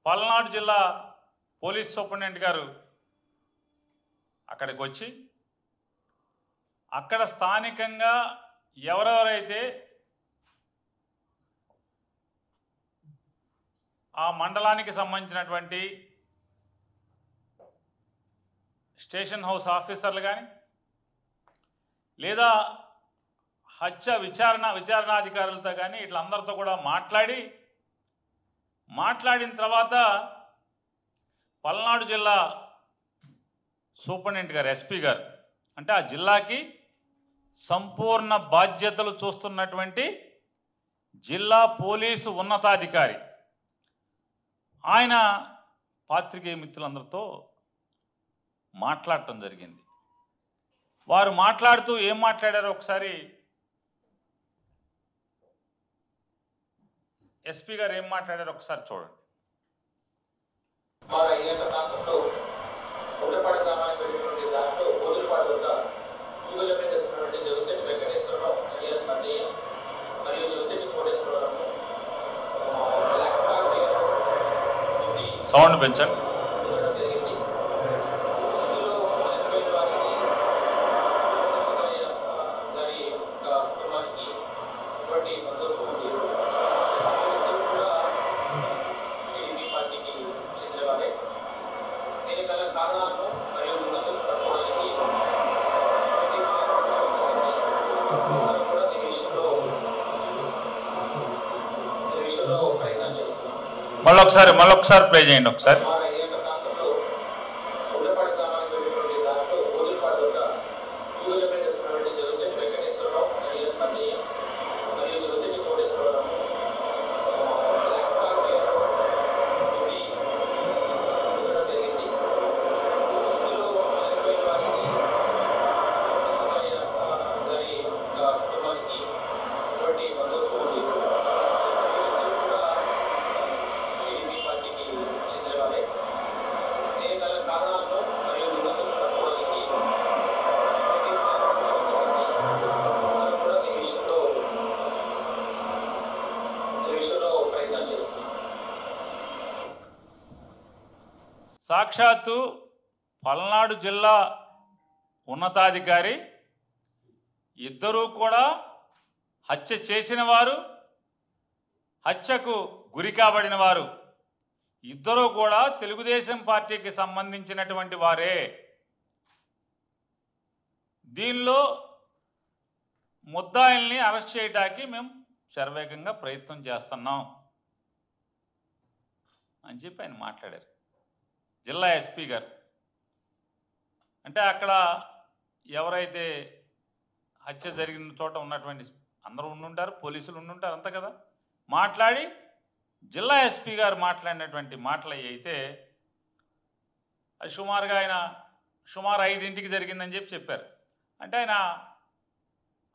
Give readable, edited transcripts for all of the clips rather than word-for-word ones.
పల్నాడు జిల్లా police superintendent గారు అక్కడికి వచ్చి అక్కడ స్థానికంగా ఎవరెవరైతే ఆ మండలానికి సంబంధించినటువంటి స్టేషన్ హౌస్ ఆఫీసర్లు కానీ లేదా హత్య విచారణాధికారులతో కానీ ఇట్లందరితో కూడా మాట్లాడిన తర్వాత పల్నాడు జిల్లా సూపరింటెండెంట్ గారు ఎస్పీ గారు అంటే ఆ జిల్లాకి సంపూర్ణ బాధ్యతలు చూస్తున్నటువంటి జిల్లా పోలీసు ఉన్నతాధికారి ఆయన పాత్రికేయ మిత్రులందరితో మాట్లాడటం జరిగింది. వారు మాట్లాడుతూ ఏం మాట్లాడారో ఒకసారి ఎస్పీ గారు ఏం మాట్లాడారో ఒకసారి చూడండి. సౌండ్ పెంచండి. మళ్ళొకసారి ప్లే చేయండి ఒకసారి. సాక్షాత్తు పల్నాడు జిల్లా ఉన్నతాధికారి ఇద్దరూ కూడా హత్య చేసిన వారు, హత్యకు గురి కాబడిన వారు ఇద్దరూ కూడా తెలుగుదేశం పార్టీకి సంబంధించినటువంటి వారే. దీనిలో ముద్దాయిల్ని అరెస్ట్ చేయడానికి మేము శరవేగంగా ప్రయత్నం చేస్తున్నాం అని చెప్పి ఆయన మాట్లాడారు జిల్లా ఎస్పీ గారు. అంటే అక్కడ ఎవరైతే హత్య జరిగిన చోట ఉన్నటువంటి అందరూ ఉండుంటారు, పోలీసులు ఉండుంటారు అంతా కదా. మాట్లాడి జిల్లా ఎస్పీ గారు మాట్లాడినటువంటి మాటలు అయితే అది సుమారు 5ంటికి జరిగిందని చెప్పారు. అంటే ఆయన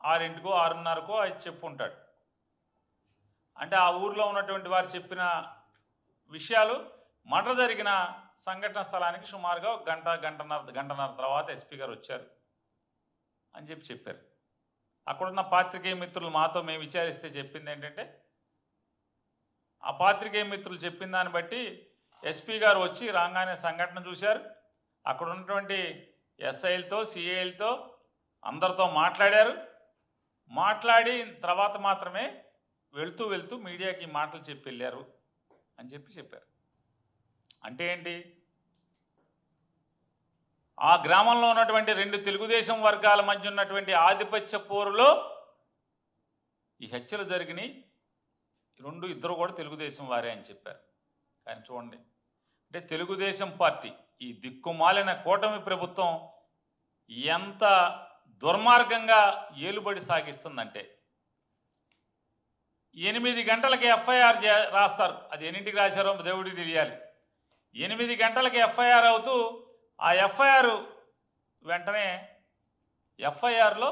6ంటికో 6:30కో అది చెప్పుంటాడు. అంటే ఆ ఊర్లో ఉన్నటువంటి వారు చెప్పిన విషయాలు మర్డర్ జరిగిన సంఘటన స్థలానికి సుమారుగా గంటన్నర తర్వాత ఎస్పీ గారు వచ్చారు అని చెప్పారు. అక్కడున్న పాత్రికేయ మిత్రులు మాతో మేము విచారిస్తే చెప్పింది ఏంటంటే ఆ పాత్రికేయ మిత్రులు చెప్పిన దాన్ని బట్టి ఎస్పీ గారు వచ్చి రాగానే సంఘటన చూశారు. అక్కడ ఉన్నటువంటి ఎస్ఐలతో సిఐలతో అందరితో మాట్లాడిన తర్వాత మాత్రమే వెళ్తూ మీడియాకి ఈ మాటలు చెప్పి వెళ్ళారు అని చెప్పారు. అంటే ఏంటి, ఆ గ్రామంలో ఉన్నటువంటి 2 తెలుగుదేశం వర్గాల మధ్య ఉన్నటువంటి ఆధిపత్య పోరులో ఈ హత్యలు జరిగినాయి. ఇద్దరు కూడా తెలుగుదేశం వారే అని చెప్పారు. కానీ చూడండి, అంటే తెలుగుదేశం పార్టీ ఈ దిక్కుమాలిన కూటమి ప్రభుత్వం ఎంత దుర్మార్గంగా ఏలుబడి సాగిస్తుందంటే 8 గంటలకి ఎఫ్ఐఆర్ రాస్తారు. అది ఎన్నింటికి రాశారో దేవుడికి తెలియాలి. 8 గంటలకి ఎఫ్ఐఆర్ అవుతూ ఆ ఎఫ్ఐఆర్ వెంటనే ఎఫ్ఐఆర్లో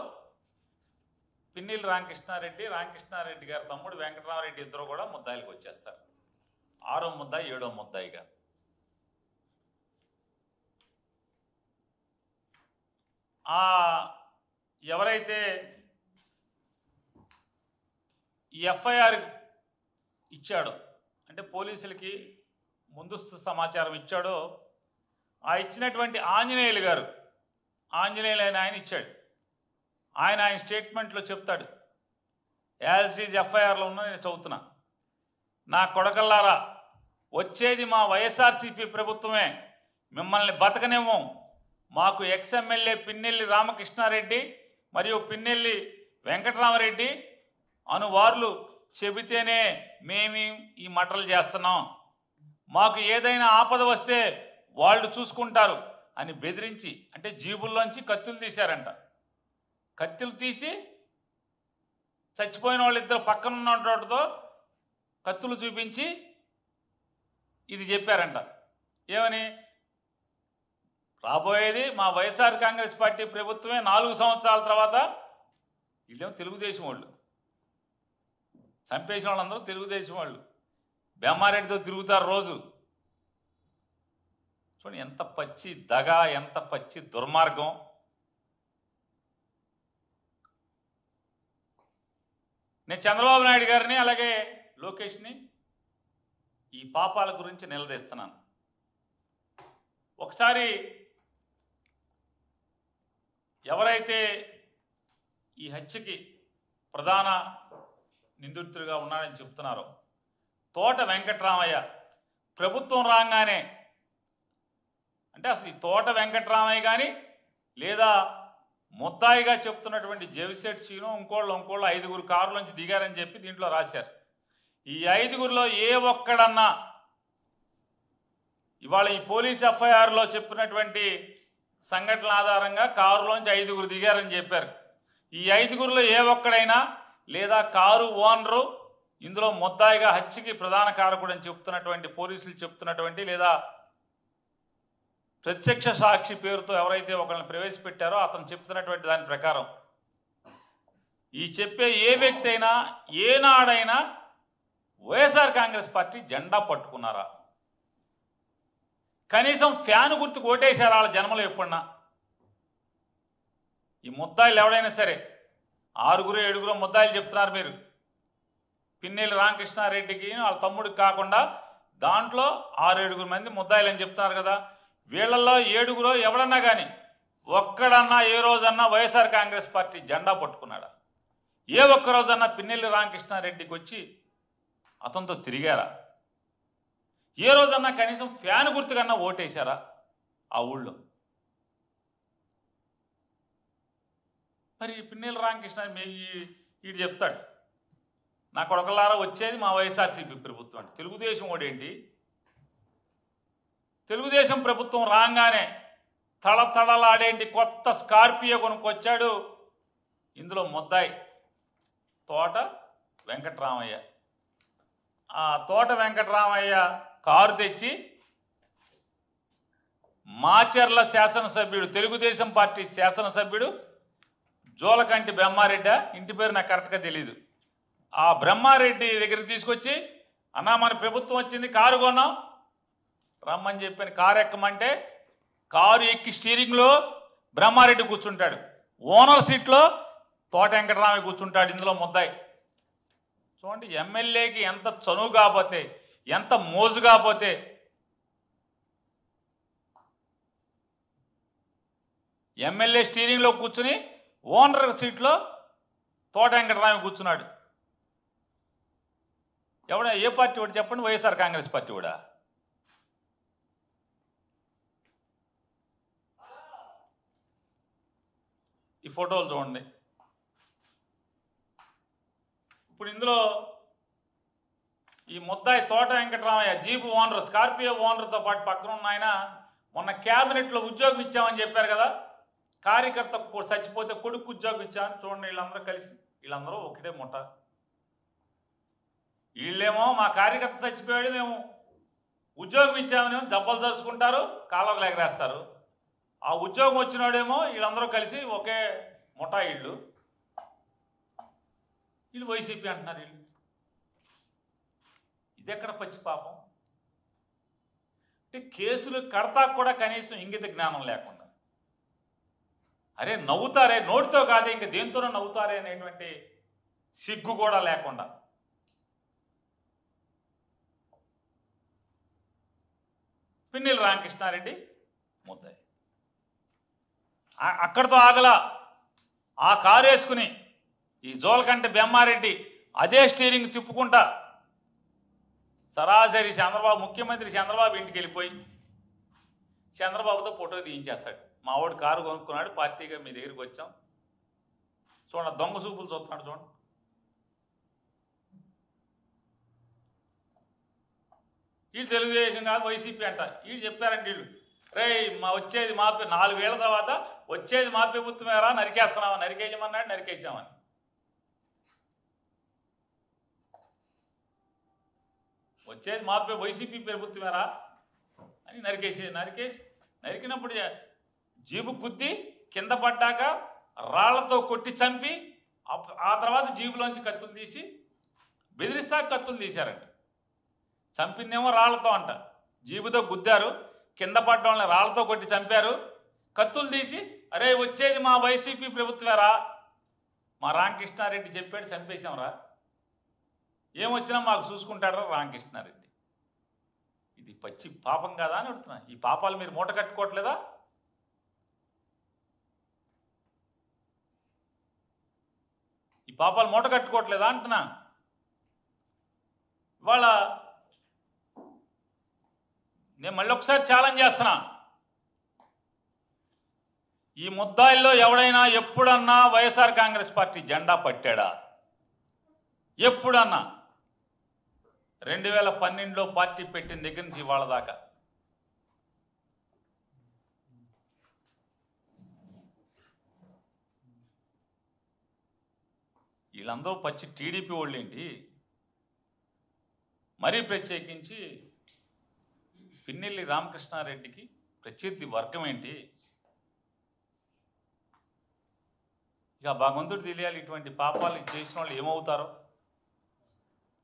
పిన్నెల్లి రామకృష్ణారెడ్డి గారి తమ్ముడు వెంకటరామరెడ్డి ఇద్దరు కూడా ముద్దాయిలకు వచ్చేస్తారు. 6వ ముద్దాయి 7వ ముద్దాయిగా. ఎవరైతే ఈ ఎఫ్ఐఆర్ ఇచ్చాడో అంటే పోలీసులకి ముందస్తు సమాచారం ఇచ్చాడో ఆ ఇచ్చినటువంటి ఆంజనేయులు గారు, ఆంజనేయులు ఆయన ఇచ్చాడు. ఆయన స్టేట్మెంట్లో చెప్తాడు, యాజ్ ఈజ్ ఎఫ్ఐఆర్లో ఉన్న నేను చదువుతున్నా. నా కొడకల్లారా, వచ్చేది మా వైఎస్ఆర్సీపీ ప్రభుత్వమే, మిమ్మల్ని బతకనేమో. మాకు ఎక్స్ఎమ్మెల్యే పిన్నెల్లి రామకృష్ణారెడ్డి మరియు పిన్నెల్లి వెంకటరామరెడ్డి అనువార్లు చెబితేనే మేము ఈ మటలు చేస్తున్నాం. మాకు ఏదైనా ఆపద వస్తే వాళ్ళు చూసుకుంటారు అని బెదిరించి, అంటే జీబుల్లోంచి కత్తులు తీశారంట. కత్తులు తీసి చచ్చిపోయిన వాళ్ళిద్దరు పక్కన ఉన్నతో కత్తులు చూపించి ఇది చెప్పారంట. ఏమని? రాబోయేది మా వైఎస్ఆర్ కాంగ్రెస్ పార్టీ ప్రభుత్వమే 4 సంవత్సరాల తర్వాత. వీళ్ళేమో తెలుగుదేశం వాళ్ళు, చంపేసిన వాళ్ళందరూ తెలుగుదేశం వాళ్ళు, బెమ్మారెడ్డితో తిరుగుతారు రోజు. చూడండి ఎంత పచ్చి దగ, ఎంత పచ్చి దుర్మార్గం. నేను చంద్రబాబు నాయుడు గారిని అలాగే లోకేష్ని ఈ పాపాల గురించి నిలదీస్తున్నాను. ఒకసారి ఎవరైతే ఈ హత్యకి ప్రధాన నిందితుడిగా ఉన్నాడని చెప్తున్నారో తోట వెంకటరామయ్య, ప్రభుత్వం రాగానే, అంటే అసలు ఈ తోట వెంకటరామయ్య కానీ లేదా ముద్దాయిగా చెప్తున్నటువంటి జేవిసెట్ సీను ఇంకోళ్ళు 5 కారులోంచి దిగారని చెప్పి దీంట్లో రాశారు. ఈ 5గురిలో ఏ ఒక్కడన్నా ఇవాళ ఈ పోలీస్ ఎఫ్ఐఆర్లో చెప్పినటువంటి సంఘటనల ఆధారంగా కారులోంచి 5 దిగారని చెప్పారు. ఈ 5గురిలో ఏ ఒక్కడైనా లేదా కారు ఓనరు ఇందులో ముద్దాయిగా హత్యకి ప్రధాన కారకుడు అని చెప్తున్నటువంటి పోలీసులు చెప్తున్నటువంటి లేదా ప్రత్యక్ష సాక్షి పేరుతో ఎవరైతే ఒకరిని ప్రవేశపెట్టారో అతను చెప్తున్నటువంటి దాని ప్రకారం ఈ చెప్పే ఏ వ్యక్తి అయినా ఏనాడైనా వైఎస్ఆర్ కాంగ్రెస్ పార్టీ జెండా పట్టుకున్నారా? కనీసం ఫ్యాన్ గుర్తుకు ఓటేశారా వాళ్ళ జన్మలో ఎప్పుడన్నా? ఈ ముద్దాయిలు ఎవడైనా సరే 6 7 ముద్దాయిలు చెప్తున్నారు మీరు. పిన్నెల్లి రామకృష్ణారెడ్డికి వాళ్ళ తమ్ముడికి కాకుండా దాంట్లో 6 7 మంది ముద్దాయిలు అని చెప్తున్నారు కదా. వీళ్ళల్లో 7 ఎవడన్నా కానీ ఒక్కడన్నా ఏ రోజన్నా వైఎస్ఆర్ కాంగ్రెస్ పార్టీ జెండా పట్టుకున్నాడా? ఏ ఒక్క రోజన్నా పిన్నెల్లి రామకృష్ణారెడ్డికి వచ్చి అతనితో తిరిగారా? ఏ రోజన్నా కనీసం ఫ్యాన్ గుర్తుకన్నా ఓటేశారా ఆ ఊళ్ళో? మరి పిన్నెల్లి రామకృష్ణ వీడు చెప్తాడు, నా కొడకలారా వచ్చేది మా వైఎస్ఆర్సీపీ ప్రభుత్వం అంటే. తెలుగుదేశం ఓడేంటి? తెలుగుదేశం ప్రభుత్వం రాగానే తళతళలాడేంటి కొత్త స్కార్పియో కొనుక్కొచ్చాడు. ఇందులో ముద్దాయి తోట వెంకటరామయ్య. ఆ తోట వెంకటరామయ్య కారు తెచ్చి మాచర్ల శాసనసభ్యుడు, తెలుగుదేశం పార్టీ శాసనసభ్యుడు జోలకంటి బ్రహ్మారెడ్డి, ఇంటి పేరు నాకు కరెక్ట్గా తెలీదు, ఆ బ్రహ్మారెడ్డి దగ్గరికి తీసుకొచ్చి, అన్నా మన ప్రభుత్వం వచ్చింది, కారు కొన్నాం రమ్మని చెప్పని కారు ఎక్కమంటే కారు ఎక్కి స్టీరింగ్లో బ్రహ్మారెడ్డి కూర్చుంటాడు, ఓనర్ సీట్లో తోట వెంకటరామయ్య కూర్చుంటాడు. ఇందులో ముద్దాయి. చూడండి ఎమ్మెల్యేకి ఎంత చనువు కాకపోతే, ఎంత మోజు కాకపోతే ఎమ్మెల్యే స్టీరింగ్లో కూర్చుని ఓనర్ సీట్లో తోట వెంకటరామయ్య కూర్చున్నాడు. ఎవడా? ఏ పార్టీ వాడు చెప్పండి? వైఎస్ఆర్ కాంగ్రెస్ పార్టీ కూడా. ఈ ఫోటోలు చూడండి. ఇప్పుడు ఇందులో ఈ ముద్దాయి తోట వెంకటరామయ్య జీపు ఓనర్, స్కార్పియో ఓనర్తో పాటు పక్కన ఉన్న ఆయన మొన్న క్యాబినెట్లో ఉద్యోగం ఇచ్చామని చెప్పారు కదా, కార్యకర్త చచ్చిపోతే కొడుకు ఉద్యోగం ఇచ్చామని. చూడండి వీళ్ళందరూ కలిసి, వీళ్ళందరూ ఒకటే ముఠ. వీళ్ళేమో మా కార్యకర్త చచ్చిపోయాడు మేము ఉద్యోగం ఇచ్చామని దెబ్బలు దరుచుకుంటారు, కాళ్ళకు ఎగరేస్తారు. ఆ ఉద్యోగం వచ్చినాడేమో వీళ్ళందరూ కలిసి ఒకే ముఠా. వీళ్ళు వైసీపీ అంటున్నారు. వీళ్ళు ఇదెక్కడ పచ్చి పాపం? అంటే కేసులు కడతా కూడా కనీసం ఇంగిత జ్ఞానం లేకుండా, అరే నవ్వుతారే, నోటితో కాదే ఇంక దేంతోనో నవ్వుతారే అనేటువంటి సిగ్గు కూడా లేకుండా పిన్నెల్లి రామకృష్ణారెడ్డి ముద్దాయి. అక్కడితో ఆగలా. ఆ కారు వేసుకుని ఈ జోలకంటి బెమ్మారెడ్డి అదే స్టీరింగ్ తిప్పుకుంటా సరాసరి చంద్రబాబు, ముఖ్యమంత్రి చంద్రబాబు ఇంటికి వెళ్ళిపోయి చంద్రబాబుతో ఫోటో తీయించేస్తాడు. మా వాడు కారు కొనుక్కున్నాడు, పార్టీగా మీ దగ్గరికి వచ్చాం, చూడండి దొంగ చూపులు చూస్తున్నాడు చూడండి. వీళ్ళు తెలుగుదేశం కాదు వైసీపీ అంట. వీళ్ళు చెప్పారంటే వీళ్ళు, రే మా వచ్చేది మా 4 ఏళ్ల తర్వాత వచ్చేది మా ప్రభుత్వమేరా, నరికేస్తున్నావా, నరికేయమన్నాడు, నరికేసామని. వచ్చేది మా వైసీపీ ప్రభుత్వమేరా అని నరికినప్పుడు జీబు గుద్ది కింద పడ్డాక రాళ్లతో కొట్టి చంపి ఆ తర్వాత జీబులోంచి కత్తులు తీసి బెదిరిస్తా కత్తులు తీశారంట. చంపిందేమో రాళ్లతో అంట, జీబుతో గుద్దారు, కింద పడ్డ వాళ్ళని రాళ్లతో కొట్టి చంపారు, కత్తులు తీసి అరే వచ్చేది మా వైసీపీ ప్రభుత్వమేరా, మా రామకృష్ణారెడ్డి చెప్పాడు చంపేశాంరా, ఏమొచ్చినా మాకు చూసుకుంటాడరా రామకృష్ణారెడ్డి. ఇది పచ్చి పాపం కాదా అని అడుగుతున్నా. ఈ పాపాలు మీరు మూట కట్టుకోవట్లేదా? ఈ పాపాలు మూట కట్టుకోవట్లేదా అంటున్నా. ఇవాళ నేను మళ్ళీ ఒకసారి ఛాలెంజ్ చేస్తున్నా, ఈ ముద్దాయిల్లో ఎవడైనా ఎప్పుడన్నా వైఎస్ఆర్ కాంగ్రెస్ పార్టీ జెండా పట్టాడా? ఎప్పుడన్నా? 2012లో పార్టీ పెట్టిన దగ్గర నుంచి ఇవాళ దాకా వీళ్ళందరూ పచ్చి టీడీపీ వాళ్ళు ఏంటి, మరీ ప్రత్యేకించి పిన్నెల్లి రామకృష్ణారెడ్డికి ప్రత్యర్థి వర్గం ఏంటి? ఇక భగవంతుడు తెలియాలి ఇటువంటి పాపాలు చేసిన వాళ్ళు ఏమవుతారో,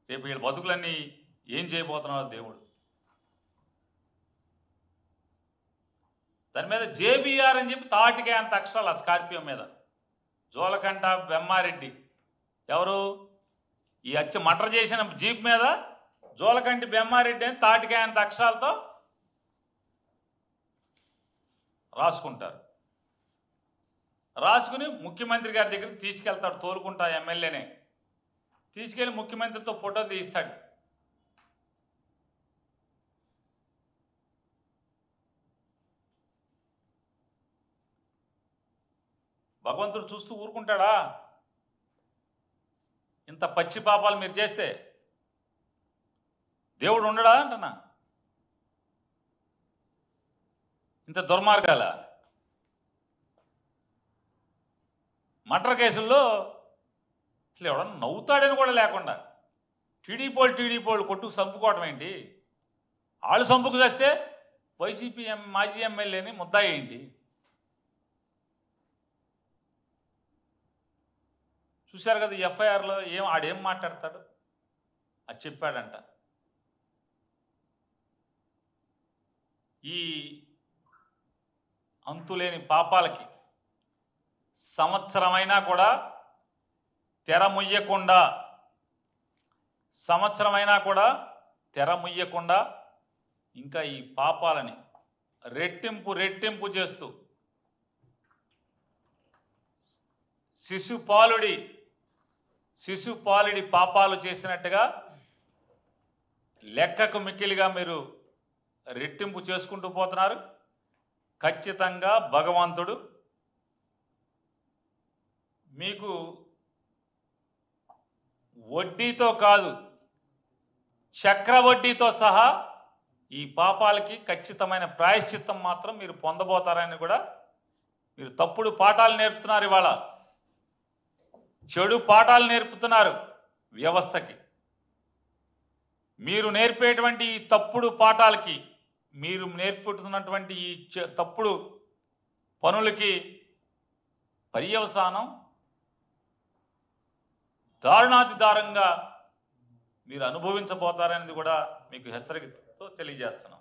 రేపు వీళ్ళ బతుకులన్నీ ఏం చేయబోతున్నారో దేవుడు. దాని మీద జేబీఆర్ అని చెప్పి తాటికే అంత అక్షరాలు ఆ స్కార్పియో మీద, జోలకంట బెమ్మారెడ్డి ఎవరు, ఈ మటర్ చేసిన జీప్ మీద జోలకంటి బెమ్మారెడ్డి అని తాటికే అంత అక్షరాలతో రాసుకుంటారు. రాసుకుని ముఖ్యమంత్రి గారి దగ్గరికి తీసుకెళ్తాడు, తోలుకుంటా ఎమ్మెల్యేనే తీసుకెళ్ళి ముఖ్యమంత్రితో ఫోటో తీస్తాడు. భగవంతుడు చూస్తూ ఊరుకుంటాడా? ఇంత పచ్చి పాపాలు మీరు చేస్తే దేవుడు ఉండడా అంటున్నా. ఇంత దుర్మార్గాల మర్డర్ కేసుల్లో అసలు ఎవడన్నా నవ్వుతాడని కూడా లేకుండా టీడీపోళ్ళు కొట్టుకు చంపుకోవడం ఏంటి? వాళ్ళు చంపుకు చేస్తే వైసీపీ మాజీ ఎమ్మెల్యేని ముద్దాయి ఏంటి? చూశారు కదా ఎఫ్ఐఆర్లో ఆడేం మాట్లాడతాడు, అది చెప్పాడంట. ఈ అంతులేని పాపాలకి సంవత్సరమైనా కూడా తెర ముయ్యకుండా ఇంకా ఈ పాపాలని రెట్టింపు చేస్తూ శిశుపాలుడి పాపాలు చేసినట్టుగా లెక్కకు మిక్కిలిగా మీరు రెట్టింపు చేసుకుంటూ పోతున్నారు. ఖచ్చితంగా భగవంతుడు మీకు వడ్డీతో కాదు చక్రవడ్డీతో సహా ఈ పాపాలకి ఖచ్చితమైన ప్రాయశ్చిత్తం మాత్రం మీరు పొందబోతారని కూడా మీరు తప్పుడు పాఠాలు నేర్పుతున్నారు. ఇవాళ చెడు పాఠాలు నేర్పుతున్నారు వ్యవస్థకి. మీరు నేర్పేటువంటి ఈ తప్పుడు పాఠాలకి, మీరు నేర్పుతున్నటువంటి ఈ తప్పుడు పనులకి పర్యవసానం దారుణాతిదారంగా మీరు అనుభవించబోతారనేది కూడా మీకు హెచ్చరికతో తెలియజేస్తున్నాను.